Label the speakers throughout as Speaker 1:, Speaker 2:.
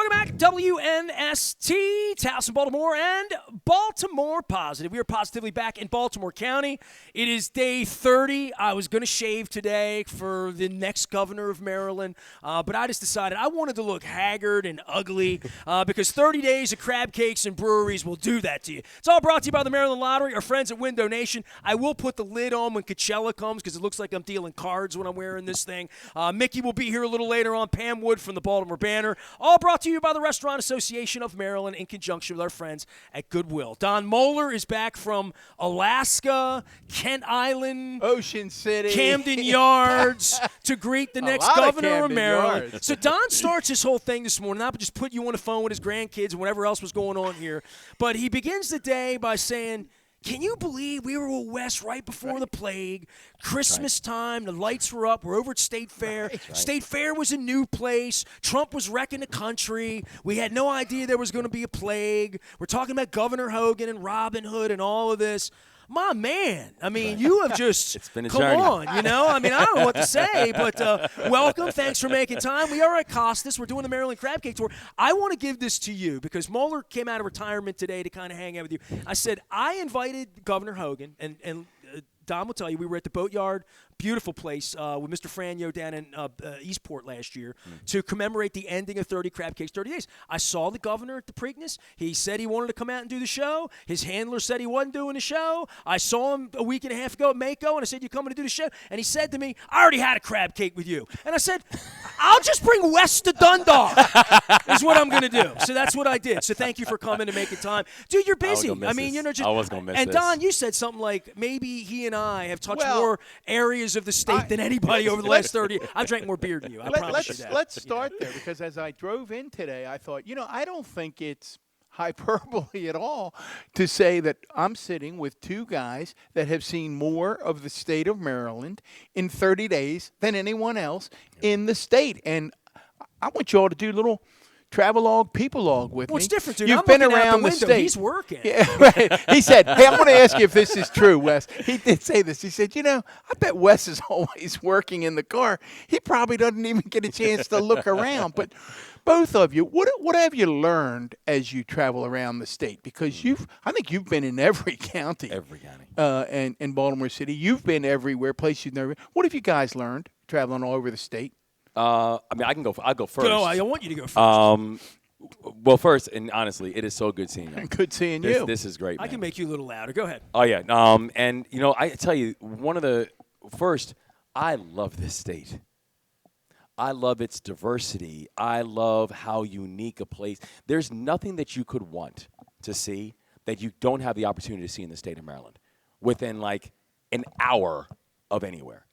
Speaker 1: Welcome back, WNST, Towson, Baltimore, and Baltimore Positive. We are positively back in Baltimore County. It is day 30. I was going to shave today for the next governor of Maryland, but I just decided I wanted to look haggard and ugly because 30 days of crab cakes and breweries will do that to you. It's all brought to you by the Maryland Lottery, our friends at Window Nation. I will put the lid on when Coachella comes because it looks like I'm dealing cards when I'm wearing this thing. Mickey will be here a little later on, Pam Wood from the Baltimore Banner. All brought to you by the Restaurant Association of Maryland in conjunction with our friends at Goodwill. Don Moeller is back from Alaska, Kent Island,
Speaker 2: Ocean City,
Speaker 1: Camden Yards to greet the next governor of Maryland.
Speaker 2: Yards.
Speaker 1: So Don starts this whole thing this morning. I would just put you on the phone with his grandkids and whatever else was going on here. But he begins the day by saying, can you believe we were with Wes right before the plague? Christmas time, the lights were up. We're over at State Fair. State Fair was a new place. Trump was wrecking the country. We had no idea there was going to be a plague. We're talking about Governor Hogan and Robin Hood and all of this. My man, I mean, you have just
Speaker 3: it's been a
Speaker 1: come
Speaker 3: journey.
Speaker 1: on, you know? I mean, I don't know what to say, but welcome. Thanks for making time. We are at Costas. We're doing the Maryland Crab Cake Tour. I want to give this to you because Moeller came out of retirement today to kind of hang out with you. I said, I invited Governor Hogan, and Don will tell you, we were at the Boatyard, beautiful place, with Mr. Franyo down in Eastport last year to commemorate the ending of 30 Crab Cakes, 30 Days. I saw the governor at the Preakness. He said he wanted to come out and do the show. His handler said he wasn't doing the show. I saw him a week and a half ago at Mako, and I said, you coming to do the show? And he said to me, I already had a crab cake with you. And I said, I'll just bring Wes to Dundalk is what I'm going to do. So that's what I did. So thank you for coming and making time. Dude, you're busy. I mean, you know, just,
Speaker 3: I was going to miss
Speaker 1: and
Speaker 3: this.
Speaker 1: Don, you said something like maybe he and I have touched
Speaker 2: Well,
Speaker 1: more areas of the state than anybody over the last 30 years. I've drank more beer than you. I promise you that.
Speaker 2: Let's start there because as I drove in today, I thought, I don't think it's hyperbole at all to say that I'm sitting with two guys that have seen more of the state of Maryland in 30 days than anyone else in the state. And I want you all to do a little travelogue, people log with me.
Speaker 1: Well, it's different, dude.
Speaker 2: You've
Speaker 1: I'm
Speaker 2: been
Speaker 1: looking out
Speaker 2: around
Speaker 1: the
Speaker 2: the
Speaker 1: window.
Speaker 2: state.
Speaker 1: He's working.
Speaker 2: Yeah, right. He said, hey, I'm going to ask you if this is true, Wes. He did say this. He said, I bet Wes is always working in the car. He probably doesn't even get a chance to look around. But both of you, what have you learned as you travel around the state? Because I think you've been in every county.
Speaker 3: Every county.
Speaker 2: And in Baltimore City. You've been everywhere, place you've never been. What have you guys learned traveling all over the state?
Speaker 3: I mean, I'll go first.
Speaker 1: No, I want you to go first.
Speaker 3: Well, first, and honestly, it is so good seeing you.
Speaker 2: Good seeing you.
Speaker 3: This is great, man.
Speaker 1: I can make you a little louder. Go ahead.
Speaker 3: Oh, yeah. And, I tell you, first, I love this state. I love its diversity. I love how unique a place. There's nothing that you could want to see that you don't have the opportunity to see in the state of Maryland within, like, an hour of anywhere.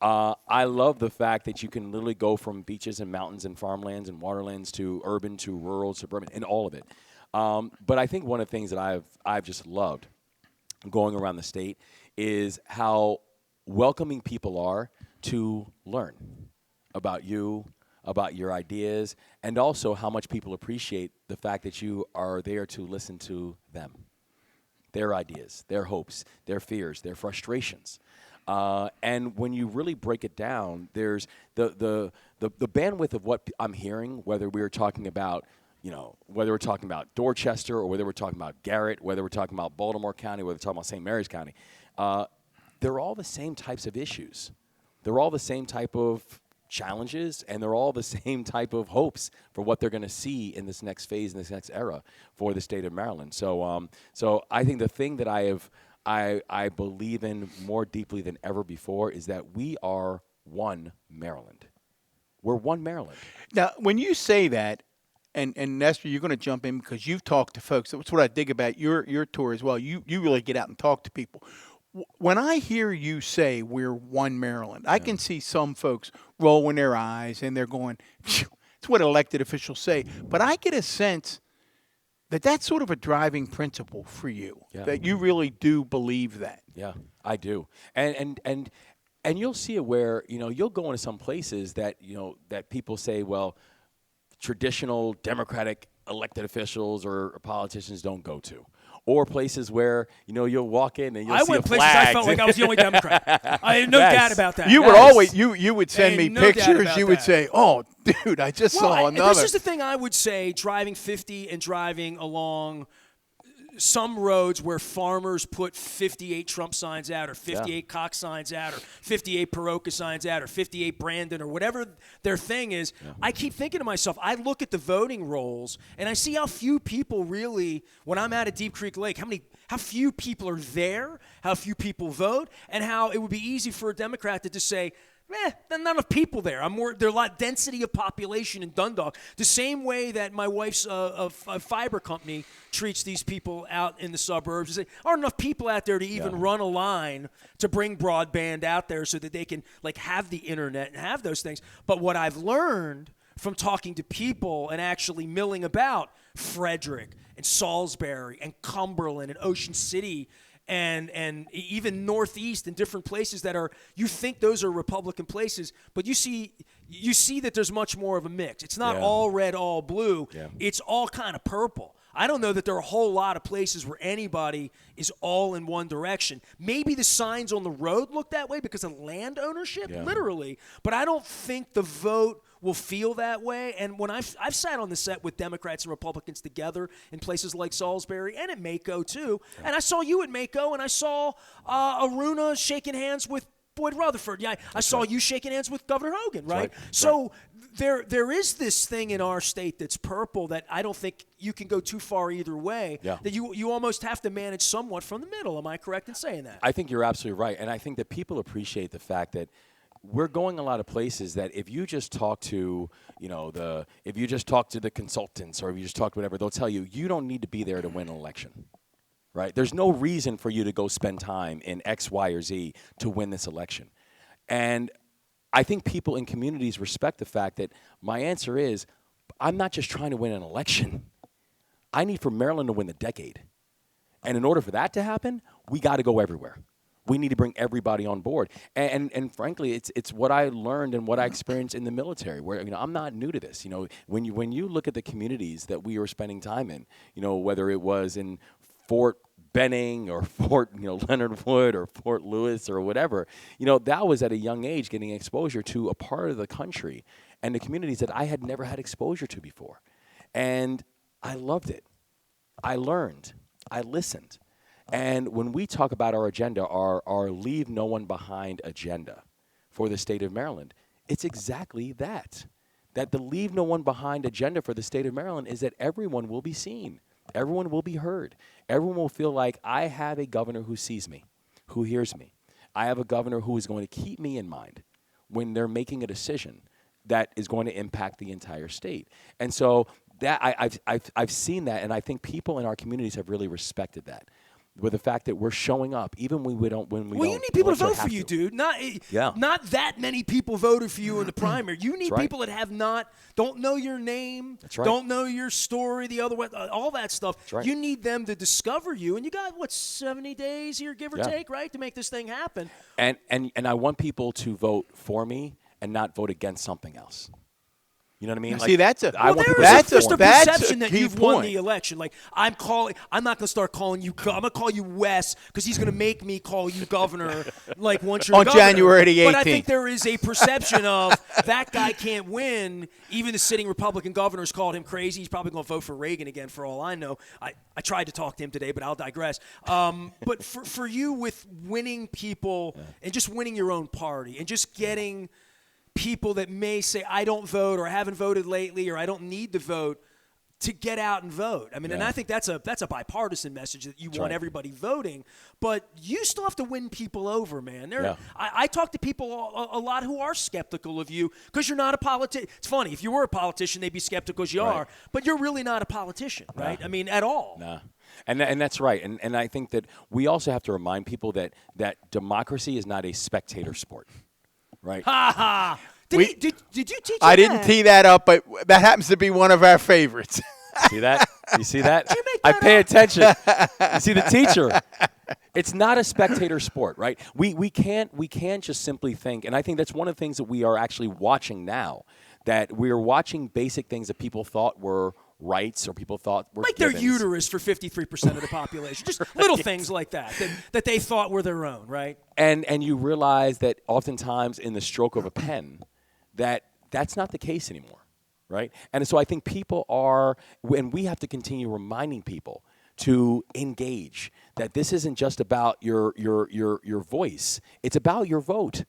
Speaker 3: I love the fact that you can literally go from beaches and mountains and farmlands and waterlands to urban to rural, suburban, and all of it. But I think one of the things that I've just loved going around the state is how welcoming people are to learn about you, about your ideas, and also how much people appreciate the fact that you are there to listen to them, their ideas, their hopes, their fears, their frustrations. And when you really break it down, there's the bandwidth of what I'm hearing, whether we're talking about, whether we're talking about Dorchester or whether we're talking about Garrett, whether we're talking about Baltimore County, whether we're talking about St. Mary's County, they're all the same types of issues. They're all the same type of challenges, and they're all the same type of hopes for what they're going to see in this next phase, in this next era for the state of Maryland. So I think the thing that I believe in more deeply than ever before is that we are one Maryland. We're one Maryland.
Speaker 2: Now, when you say that, and Nestor, you're going to jump in because you've talked to folks. That's what I dig about your tour as well. You really get out and talk to people. When I hear you say we're one Maryland, I can see some folks rolling their eyes and they're going, phew, it's what elected officials say. But I get a sense that that's sort of a driving principle for you, that you really do believe that.
Speaker 3: Yeah, I do. And you'll see it where, you'll go into some places that, that people say, well, traditional Democratic elected officials or politicians don't go to. or places where, you'll walk in and you'll see
Speaker 1: went
Speaker 3: a
Speaker 1: places
Speaker 3: flag.
Speaker 1: I felt like I was the only Democrat. I had no
Speaker 3: Yes.
Speaker 1: doubt about that.
Speaker 2: You would
Speaker 3: Yes.
Speaker 2: always you would send me
Speaker 1: Ain't no doubt
Speaker 2: pictures.
Speaker 1: about
Speaker 2: You would
Speaker 1: that.
Speaker 2: say, "Oh, dude, I just saw another."
Speaker 1: This is the thing I would say, driving 50 and driving along some roads where farmers put 58 Trump signs out or 58 Cox signs out or 58 Paroka signs out or 58 Brandon or whatever their thing is, I keep thinking to myself, I look at the voting rolls and I see how few people really, when I'm out at Deep Creek Lake, how few people are there, how few people vote, and how it would be easy for a Democrat to just say, there's not enough people there. There's a lot density of population in Dundalk. The same way that my wife's fiber company treats these people out in the suburbs. There aren't enough people out there to even run a line to bring broadband out there so that they can have the internet and have those things. But what I've learned from talking to people and actually milling about Frederick and Salisbury and Cumberland and Ocean City and even Northeast and different places that are, you think those are Republican places, but you see that there's much more of a mix. It's not all red, all blue. Yeah. It's all kind of purple. I don't know that there are a whole lot of places where anybody is all in one direction. Maybe the signs on the road look that way because of land ownership, literally, but I don't think the vote will feel that way. And when I've sat on the set with Democrats and Republicans together in places like Salisbury and at Mako too, and I saw you at Mako, and I saw Aruna shaking hands with Boyd Rutherford. Yeah, I saw you shaking hands with Governor Hogan, right? So there is this thing in our state that's purple that I don't think you can go too far either way, that you almost have to manage somewhat from the middle. Am I correct in saying that?
Speaker 3: I think you're absolutely right. And I think that people appreciate the fact that we're going a lot of places that if you just talk to, if you just talk to the consultants or if you just talk to whatever, they'll tell you, you don't need to be there to win an election, right? There's no reason for you to go spend time in X, Y, or Z to win this election. And I think people in communities respect the fact that my answer is, I'm not just trying to win an election. I need for Maryland to win the decade. And in order for that to happen, we got to go everywhere. We need to bring everybody on board. And frankly, it's what I learned and what I experienced in the military, where I'm not new to this. When you look at the communities that we were spending time in, whether it was in Fort Benning or Fort Leonard Wood or Fort Lewis or whatever, that was at a young age getting exposure to a part of the country and the communities that I had never had exposure to before. And I loved it. I learned. I listened. And when we talk about our agenda, our Leave No One Behind agenda for the state of Maryland, it's exactly that. That the Leave No One Behind agenda for the state of Maryland is that everyone will be seen. Everyone will be heard. Everyone will feel like I have a governor who sees me, who hears me. I have a governor who is going to keep me in mind when they're making a decision that is going to impact the entire state. And so that I've seen that, and I think people in our communities have really respected that. With the fact that we're showing up, even when we don't.
Speaker 1: Well, you need people to vote for you, dude. Not that many people voted for you in the primary. You need people that don't know your name, don't know your story, the other way, all that stuff. You need them to discover you, and you got 70 days here, give or take, right, to make this thing happen.
Speaker 3: And I want people to vote for me and not vote against something else. You know what I mean?
Speaker 2: See, that's a
Speaker 1: perception that you've
Speaker 2: point.
Speaker 1: won the election. Like I'm not going to start calling you. I'm going to call you Wes because he's going to make me call you governor. Like once you're
Speaker 2: on
Speaker 1: governor.
Speaker 2: January the 18th.
Speaker 1: But I think there is a perception of that guy can't win. Even the sitting Republican governors called him crazy. He's probably going to vote for Reagan again, for all I know. I tried to talk to him today, but I'll digress. But for you, with winning people and just winning your own party and just getting people that may say, I don't vote or I haven't voted lately or I don't need to vote, to get out and vote. I mean, and I think that's a bipartisan message that you want everybody voting, but you still have to win people over, man. I talk to people a lot who are skeptical of you because you're not a politician. It's funny, if you were a politician, they'd be skeptical as you are, but you're really not a politician, right? I mean, at all.
Speaker 3: Nah. And that's right. And I think that we also have to remind people that democracy is not a spectator sport. Right.
Speaker 1: Ha ha! Did you teach him
Speaker 2: I didn't tee that up, but that happens to be one of our favorites.
Speaker 3: See that? You see that?
Speaker 1: Did you make
Speaker 3: I
Speaker 1: that
Speaker 3: pay
Speaker 1: up?
Speaker 3: attention. You see the teacher. It's not a spectator sport, right? We can't just simply think, and I think that's one of the things that we are actually watching now, that we are watching basic things that people thought were rights or people thought were
Speaker 1: like
Speaker 3: givens.
Speaker 1: their uterus for 53% of the population. Just little things like that they thought were their own, right?
Speaker 3: And you realize that oftentimes in the stroke of a pen, that's not the case anymore, right? And so I think people are, and we have to continue reminding people to engage, that this isn't just about your voice, it's about your vote.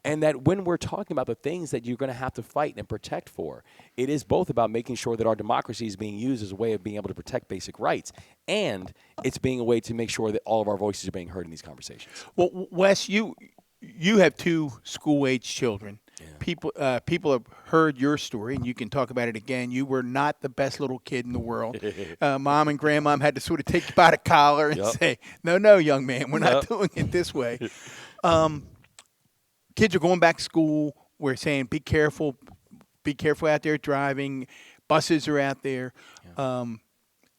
Speaker 3: And that when we're talking about the things that you're going to have to fight and protect for, it is both about making sure that our democracy is being used as a way of being able to protect basic rights, and it's being a way to make sure that all of our voices are being heard in these conversations.
Speaker 2: Well, Wes, you have 2 school-age children.
Speaker 3: Yeah.
Speaker 2: People have heard your story, and you can talk about it again. You were not the best little kid in the world. Mom and grandmom had to sort of take you by the collar and say, no, young man, we're not doing it this way. Kids are going back to school. We're saying be careful out there driving. Buses are out there.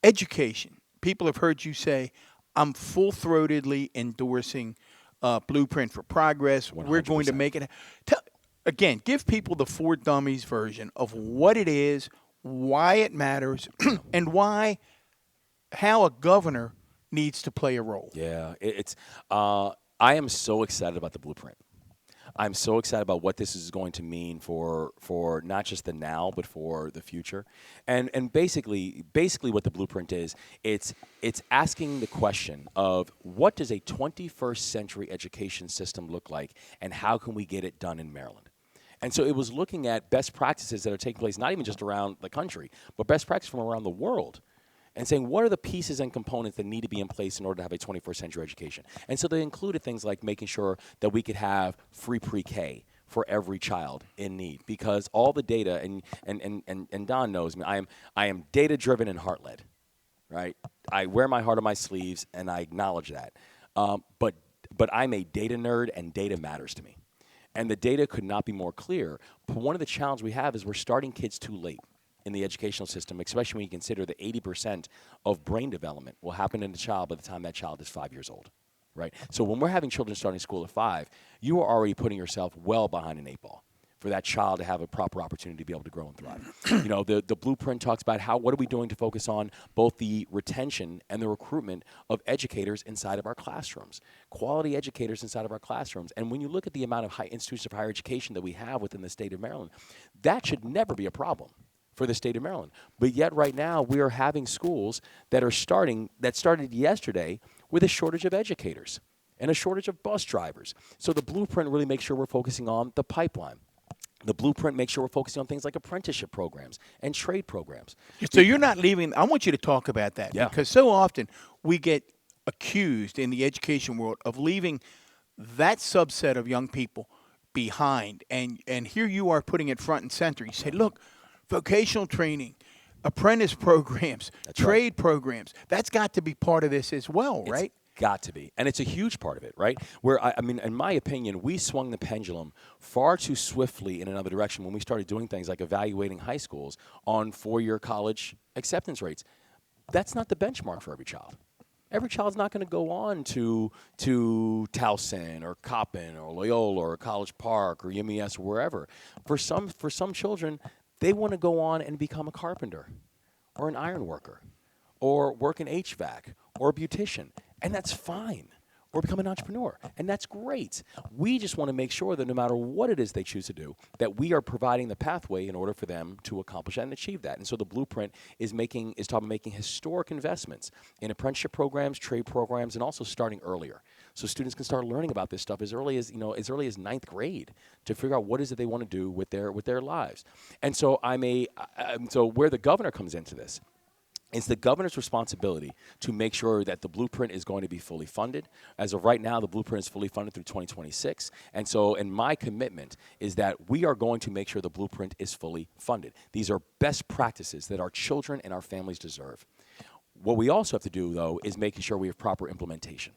Speaker 2: Education. People have heard you say, I'm full-throatedly endorsing Blueprint for Progress.
Speaker 3: 100%.
Speaker 2: We're going to make it. Again, give people the For Dummies version of what it is, why it matters, and how a governor needs to play a role.
Speaker 3: Yeah, I am so excited about the Blueprint. I'm so excited about what this is going to mean for not just the now, but for the future. And basically what the Blueprint is, it's asking the question of what does a 21st century education system look like, and how can we get it done in Maryland? And so it was looking at best practices that are taking place not even just around the country, but best practices from around the world, and saying what are the pieces and components that need to be in place in order to have a 21st century education. And so they included things like making sure that we could have free pre-K for every child in need, because all the data, and Don knows me, I am data-driven and heart-led, right? I wear my heart on my sleeves, and I acknowledge that. But I'm a data nerd, and data matters to me. And the data could not be more clear. But one of the challenges we have is we're starting kids too late in the educational system, especially when you consider that 80% of brain development will happen in a child by the time that child is 5 years old, right? So when we're having children starting school at 5, you are already putting yourself well behind an 8 ball for that child to have a proper opportunity to be able to grow and thrive. You know, the Blueprint talks about what are we doing to focus on both the retention and the recruitment of educators inside of our classrooms, quality educators inside of our classrooms. And when you look at the amount of high institutions of higher education that we have within the state of Maryland, that should never be a problem for the state of Maryland. But yet right now we are having schools that started yesterday with a shortage of educators and a shortage of bus drivers. So the Blueprint really makes sure we're focusing on the pipeline. The Blueprint makes sure we're focusing on things like apprenticeship programs and trade programs.
Speaker 2: So you're not leaving. I want you to talk about that, because so often we get accused in the education world of leaving that subset of young people behind. And here you are putting it front and center. You say, look, vocational training, apprentice programs, trade programs, that's got to be part of this as well, right?
Speaker 3: Got to be. And it's a huge part of it, right? Where, I mean, in my opinion, we swung the pendulum far too swiftly in another direction when we started doing things like evaluating high schools on 4-year college acceptance rates. That's not the benchmark for every child. Every child's not going to go on to Towson or Coppin or Loyola or College Park or UMES or wherever. For some children, they want to go on and become a carpenter or an iron worker or work in HVAC or a beautician, and that's fine. Or become an entrepreneur, and that's great. We just want to make sure that no matter what it is they choose to do, that we are providing the pathway in order for them to accomplish that and achieve that. And so the Blueprint is talking about making historic investments in apprenticeship programs, trade programs, and also starting earlier. So students can start learning about this stuff as early as ninth grade to figure out what is it they want to do with their lives. And so so where the governor comes into this, it's the governor's responsibility to make sure that the Blueprint is going to be fully funded. As of right now, the Blueprint is fully funded through 2026. And my commitment is that we are going to make sure the Blueprint is fully funded. These are best practices that our children and our families deserve. What we also have to do, though, is making sure we have proper implementation.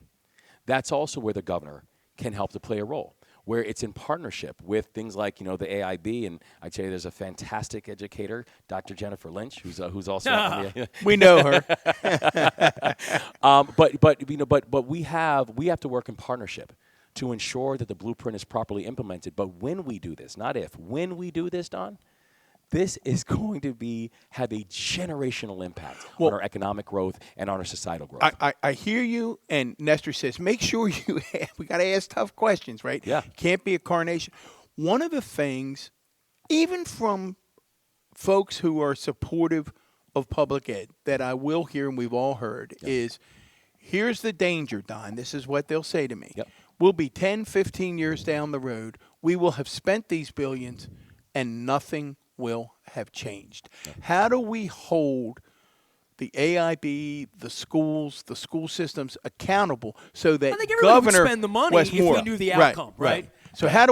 Speaker 3: That's also where the governor can help to play a role, where it's in partnership with things like, the AIB, and I tell you, there's a fantastic educator, Dr. Jennifer Lynch, who's also on the,
Speaker 2: we know her.
Speaker 3: But we have to work in partnership to ensure that the Blueprint is properly implemented. But when we do this, not if, when we do this, Don, this is going to have a generational impact on our economic growth and on our societal growth.
Speaker 2: I hear you, and Nestor says, make sure we got to ask tough questions, right?
Speaker 3: Yeah.
Speaker 2: Can't be a coronation. One of the things, even from folks who are supportive of public ed, that I will hear and we've all heard is, here's the danger, Don. This is what they'll say to me.
Speaker 3: Yep.
Speaker 2: We'll be 10, 15 years down the road. We will have spent these billions, and nothing will have changed. How do we hold the AIB, the schools, the school systems accountable so that
Speaker 1: I think everybody
Speaker 2: Governor
Speaker 1: would spend the money
Speaker 2: Wes
Speaker 1: if we
Speaker 2: Moore,
Speaker 1: knew the outcome, right?
Speaker 2: So how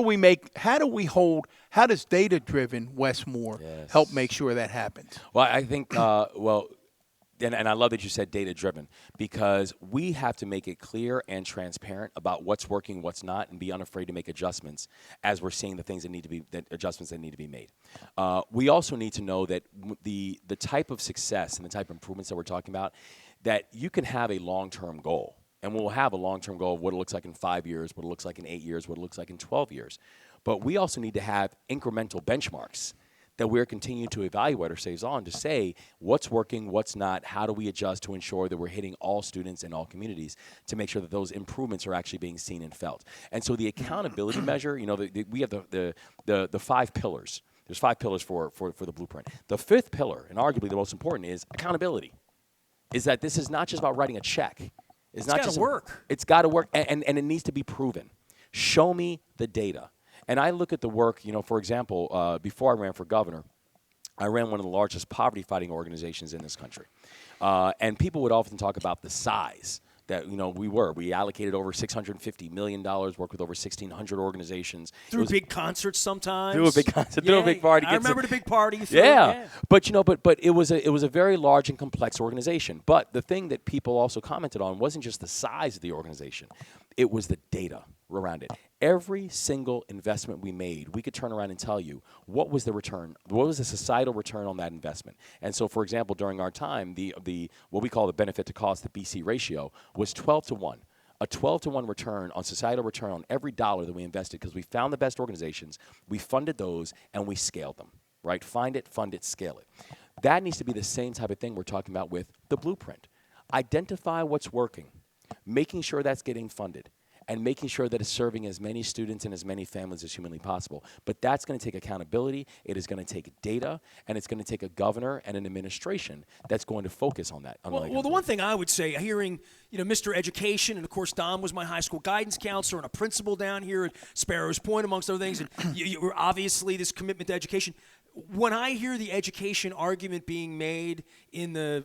Speaker 2: does data-driven Wes Moore help make sure that happens?
Speaker 3: Well, I think, and I love that you said data-driven, because we have to make it clear and transparent about what's working, what's not, and be unafraid to make adjustments as we're seeing adjustments that need to be made. We also need to know that the type of success and the type of improvements that we're talking about, that you can have a long-term goal. And we'll have a long-term goal of what it looks like in 5 years, what it looks like in 8 years, what it looks like in 12 years. But we also need to have incremental benchmarks that we're continuing to evaluate ourselves on to say what's working, what's not, how do we adjust to ensure that we're hitting all students and all communities to make sure that those improvements are actually being seen and felt. And so the accountability measure, we have the 5 pillars. There's 5 pillars for the blueprint. The 5th pillar, and arguably the most important, is accountability. Is that this is not just about writing a check. It's not
Speaker 1: got
Speaker 3: just
Speaker 1: to work.
Speaker 3: It's got to work, and it needs to be proven. Show me the data. And I look at the work, for example, before I ran for governor, I ran one of the largest poverty-fighting organizations in this country. And people would often talk about the size that, we allocated over $650 million, worked with over 1,600 organizations.
Speaker 1: Through big concerts sometimes.
Speaker 3: Through a big concert, through a big party.
Speaker 1: I remember the big party.
Speaker 3: Yeah. But, but it was a very large and complex organization. But the thing that people also commented on wasn't just the size of the organization. It was the data around it. Every single investment we made, we could turn around and tell you what was the return, what was the societal return on that investment. And so, for example, during our time, the what we call the benefit to cost, the BC ratio, was 12-1. A 12-1 return on societal return on every dollar that we invested, because we found the best organizations, we funded those, and we scaled them. Right? Find it, fund it, scale it. That needs to be the same type of thing we're talking about with the blueprint. Identify what's working, making sure that's getting funded, and making sure that it's serving as many students and as many families as humanly possible. But that's going to take accountability, it is going to take data, and it's going to take a governor and an administration that's going to focus on that.
Speaker 1: Well, the one thing I would say, hearing Mr. Education, and of course Don was my high school guidance counselor and a principal down here at Sparrows Point, amongst other things, and you were obviously this commitment to education. When I hear the education argument being made in the,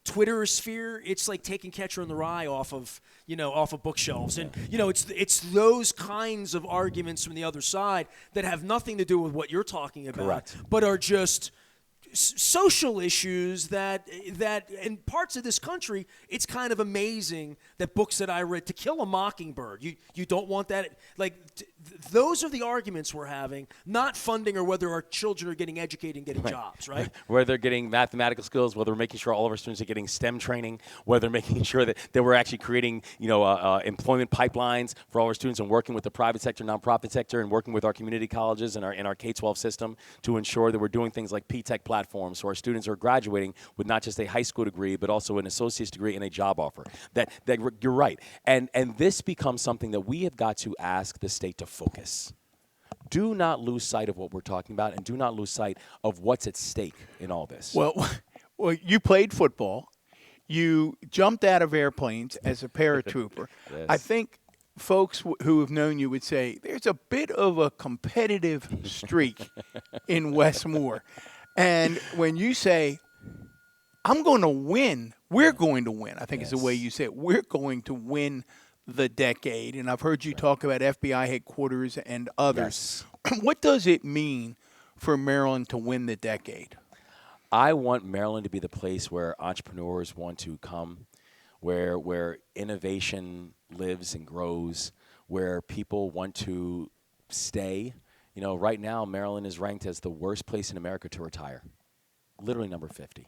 Speaker 1: Twitter sphere, it's like taking Catcher in the Rye off of bookshelves, and it's those kinds of arguments from the other side that have nothing to do with what you're talking about,
Speaker 3: Correct.
Speaker 1: but are just social issues that in parts of this country, it's kind of amazing that books that I read, To Kill a Mockingbird, you don't want that, those are the arguments we're having, not funding or whether our children are getting educated and getting jobs, right?
Speaker 3: Whether they're getting mathematical skills, whether we're making sure all of our students are getting STEM training, whether they're making sure that we're actually creating, employment pipelines for all our students and working with the private sector, nonprofit sector, and working with our community colleges and our K-12 system to ensure that we're doing things like P-Tech platforms so our students are graduating with not just a high school degree, but also an associate's degree and a job offer. That you're right. And this becomes something that we have got to ask the state to focus. Do not lose sight of what we're talking about, and do not lose sight of what's at stake in all this.
Speaker 2: Well, you played football. You jumped out of airplanes as a paratrooper.
Speaker 3: Yes.
Speaker 2: I think folks who have known you would say there's a bit of a competitive streak in Wes Moore. And when you say, I'm going to win, we're going to win, I think is the way you say it. We're going to win the decade. And I've heard you talk about FBI headquarters and others.
Speaker 3: Yes.
Speaker 2: What does it mean for Maryland to win the decade?
Speaker 3: I want Maryland to be the place where entrepreneurs want to come, where innovation lives and grows, where people want to stay. Right now, Maryland is ranked as the worst place in America to retire. Literally number 50.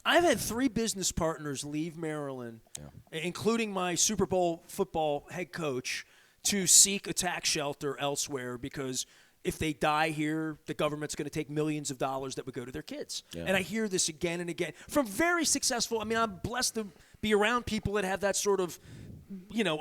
Speaker 1: I've had 3 business partners leave Maryland, including my Super Bowl football head coach, to seek a tax shelter elsewhere because if they die here, the government's going to take millions of dollars that would go to their kids.
Speaker 3: Yeah.
Speaker 1: And I hear this again and again from very successful. I mean, I'm blessed to be around people that have that sort of,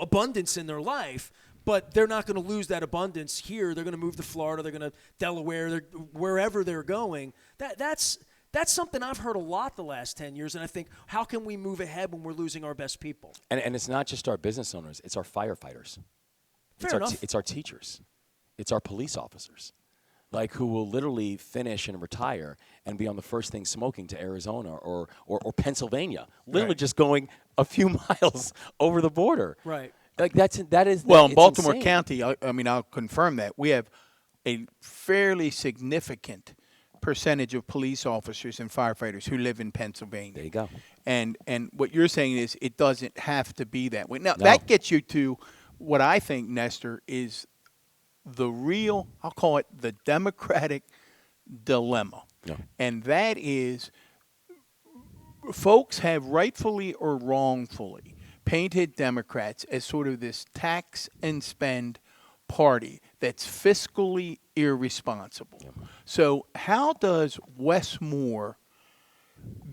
Speaker 1: abundance in their life. But they're not going to lose that abundance here. They're going to move to Florida. They're going to Delaware. Wherever they're going. That's something I've heard a lot the last 10 years. And I think, how can we move ahead when we're losing our best people?
Speaker 3: And it's not just our business owners. It's our firefighters.
Speaker 1: Fair enough.
Speaker 3: It's our teachers. It's our police officers, who will literally finish and retire and be on the first thing smoking to Arizona or Pennsylvania, literally just going a few miles over the border.
Speaker 1: Right.
Speaker 3: That is
Speaker 2: Well, in Baltimore
Speaker 3: insane.
Speaker 2: County, I'll confirm that we have a fairly significant percentage of police officers and firefighters who live in Pennsylvania.
Speaker 3: There you go.
Speaker 2: And what you're saying is it doesn't have to be that way. Now,
Speaker 3: No.
Speaker 2: that gets you to what I think, Nestor, is the real, I'll call it the Democratic dilemma.
Speaker 3: Yeah.
Speaker 2: And that is folks have rightfully or wrongfully painted Democrats as sort of this tax and spend party that's fiscally irresponsible.
Speaker 3: Yeah.
Speaker 2: So how does Wes Moore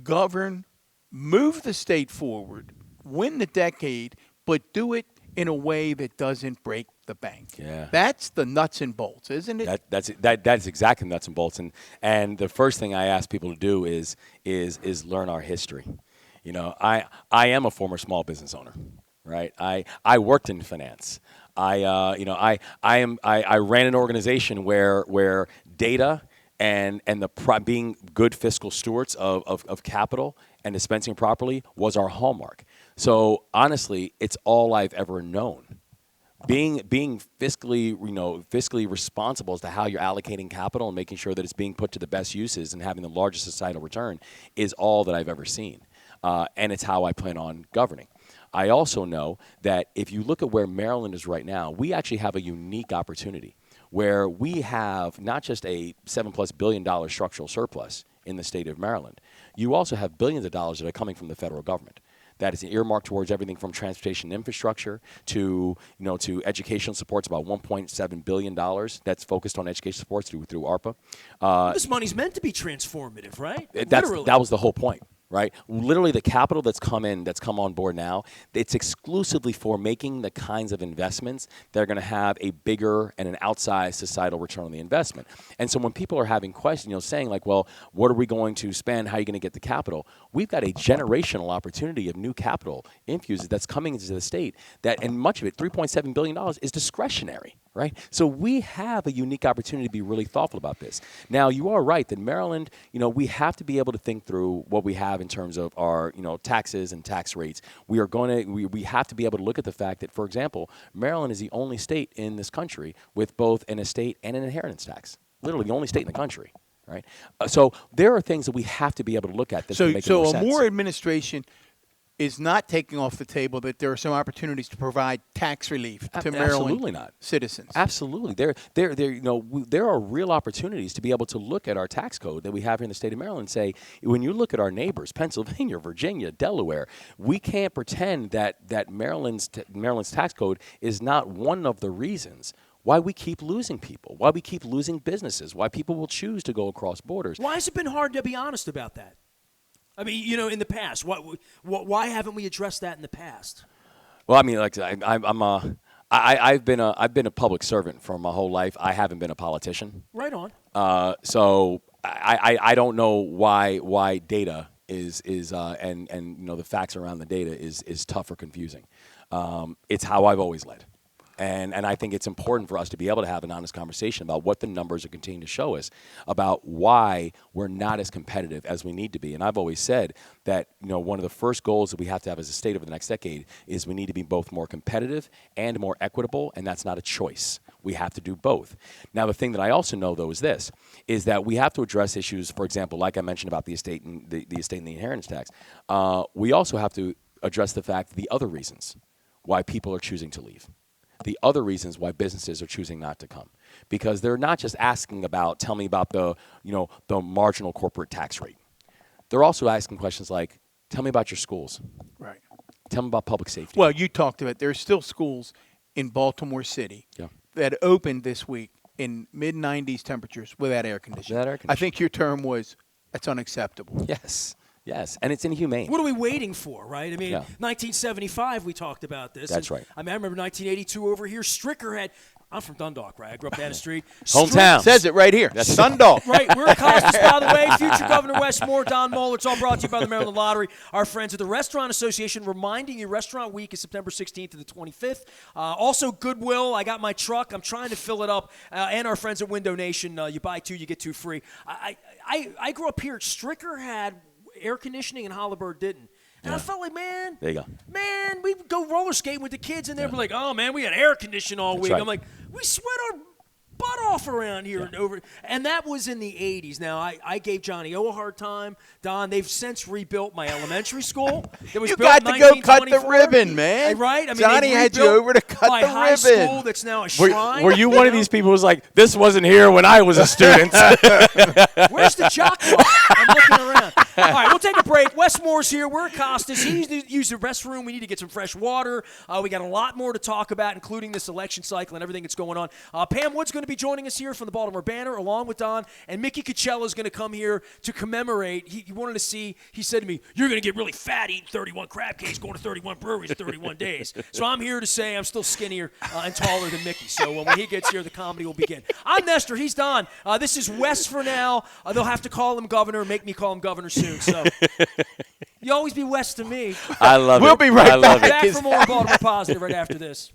Speaker 2: govern, move the state forward, win the decade, but do it in a way that doesn't break the bank?
Speaker 3: Yeah.
Speaker 2: That's the nuts and bolts, isn't it?
Speaker 3: That's exactly nuts and bolts. And the first thing I ask people to do is learn our history. I am a former small business owner, right? I worked in finance. I ran an organization where data and being good fiscal stewards of capital and dispensing properly was our hallmark. So honestly, it's all I've ever known. Being fiscally responsible as to how you're allocating capital and making sure that it's being put to the best uses and having the largest societal return is all that I've ever seen. And it's how I plan on governing. I also know that if you look at where Maryland is right now, we actually have a unique opportunity where we have not just a $7+ billion structural surplus in the state of Maryland. You also have billions of dollars that are coming from the federal government. That is earmarked towards everything from transportation infrastructure to educational supports, about $1.7 billion that's focused on education supports through ARPA.
Speaker 1: This money's meant to be transformative, right?
Speaker 3: That was the whole point. Right? Literally the capital that's come on board now, it's exclusively for making the kinds of investments that are going to have a bigger and an outsized societal return on the investment. And so when people are having questions, saying well, what are we going to spend? How are you going to get the capital? We've got a generational opportunity of new capital infuses that's coming into the state and much of it, $3.7 billion, is discretionary. Right? So we have a unique opportunity to be really thoughtful about this. Now, you are right that Maryland, we have to be able to think through what we have in terms of our, taxes and tax rates. We have to be able to look at the fact that, for example, Maryland is the only state in this country with both an estate and an inheritance tax. Literally the only state in the country. Right? So there are things that we have to be able to look at that can make more sense.
Speaker 2: So a Moore administration is not taking off the table that there are some opportunities to provide tax relief to Maryland citizens.
Speaker 3: Absolutely. There are real opportunities to be able to look at our tax code that we have here in the state of Maryland and say, when you look at our neighbors, Pennsylvania, Virginia, Delaware, we can't pretend that Maryland's tax code is not one of the reasons why we keep losing people, why we keep losing businesses, why people will choose to go across borders.
Speaker 1: Why has it been hard to be honest about that? I mean, in the past, why haven't we addressed that in the past?
Speaker 3: Well, I mean, I've been a public servant for my whole life. I haven't been a politician.
Speaker 1: Right on.
Speaker 3: So I don't know why data is and the facts around the data is tough or confusing. It's how I've always led. And I think it's important for us to be able to have an honest conversation about what the numbers are continuing to show us about why we're not as competitive as we need to be. And I've always said that one of the first goals that we have to have as a state over the next decade is we need to be both more competitive and more equitable, and that's not a choice. We have to do both. Now, the thing that I also know, though, is that we have to address issues, for example, like I mentioned about the estate and the estate and the inheritance tax. We also have to address the fact, the other reasons why people are choosing to leave. The other reasons why businesses are choosing not to come, because they're not just asking about, tell me about the marginal corporate tax rate. They're also asking questions like, tell me about your schools.
Speaker 2: Right.
Speaker 3: Tell me about public safety.
Speaker 2: Well, you talked about there's still schools in Baltimore City that opened this week in mid-90s temperatures without air conditioning.
Speaker 3: Without air
Speaker 2: I think your term was, that's unacceptable.
Speaker 3: Yes. Yes, and it's inhumane.
Speaker 1: What are we waiting for, right? I mean,
Speaker 3: Yeah.
Speaker 1: 1975, we talked about this.
Speaker 3: That's
Speaker 1: and,
Speaker 3: right.
Speaker 1: I mean, I remember 1982 over here. Stricker had. I'm from Dundalk, right? I grew up down the street.
Speaker 3: Hometown.
Speaker 2: Says it right here. Sundal.
Speaker 1: Right, we're at Costas, by the way. Future Governor Wes Moore, Don Moeller. It's all brought to you by the Maryland Lottery. Our friends at the Restaurant Association reminding you Restaurant Week is September 16th to the 25th. Also, Goodwill. I got my truck. I'm trying to fill it up. And our friends at Window Nation. You buy two, you get two free. I grew up here. Stricker had air conditioning and Holabird didn't. And I felt like, man,
Speaker 3: There you go.
Speaker 1: man, we'd go roller skating with the kids, and they'd be like, oh, man, we had air conditioning all week.
Speaker 3: right.
Speaker 1: I'm like, we sweat our butt off around here and over. And that was in the 80s. Now, I gave Johnny O a hard time. Don, they've since rebuilt my elementary school. It was
Speaker 2: You
Speaker 1: built
Speaker 2: got
Speaker 1: in
Speaker 2: to go cut the
Speaker 1: 1924.
Speaker 2: ribbon, man.
Speaker 1: Right? I mean,
Speaker 2: Johnny
Speaker 1: they
Speaker 2: had you
Speaker 1: rebuilt
Speaker 2: over to cut
Speaker 1: my
Speaker 2: the
Speaker 1: high
Speaker 2: ribbon.
Speaker 1: school that's now a shrine.
Speaker 3: Were you one of these people who's like, this wasn't here when I was a student?
Speaker 1: Where's the chalk mark? I'm looking around. All right, we'll take a break. Wes Moore's here. We're at Costas. He used the restroom. We need to get some fresh water. We got a lot more to talk about, including this election cycle and everything that's going on. Pam Wood's going to be joining us here from the Baltimore Banner, along with Don. And Mickey Coachella is going to come here to commemorate. He wanted to see, he said to me, you're going to get really fat eating 31 crab cakes, going to 31 breweries in 31 days. So I'm here to say I'm still skinnier and taller than Mickey. So when he gets here, the comedy will begin. I'm Nestor. He's Don. This is Wes for now. They'll have to call him governor, make me call him governor soon. So you always be Wes to me.
Speaker 3: I love it.
Speaker 2: We'll be right
Speaker 3: I love
Speaker 2: back.
Speaker 3: it.
Speaker 1: Back for more Baltimore Positive right after this.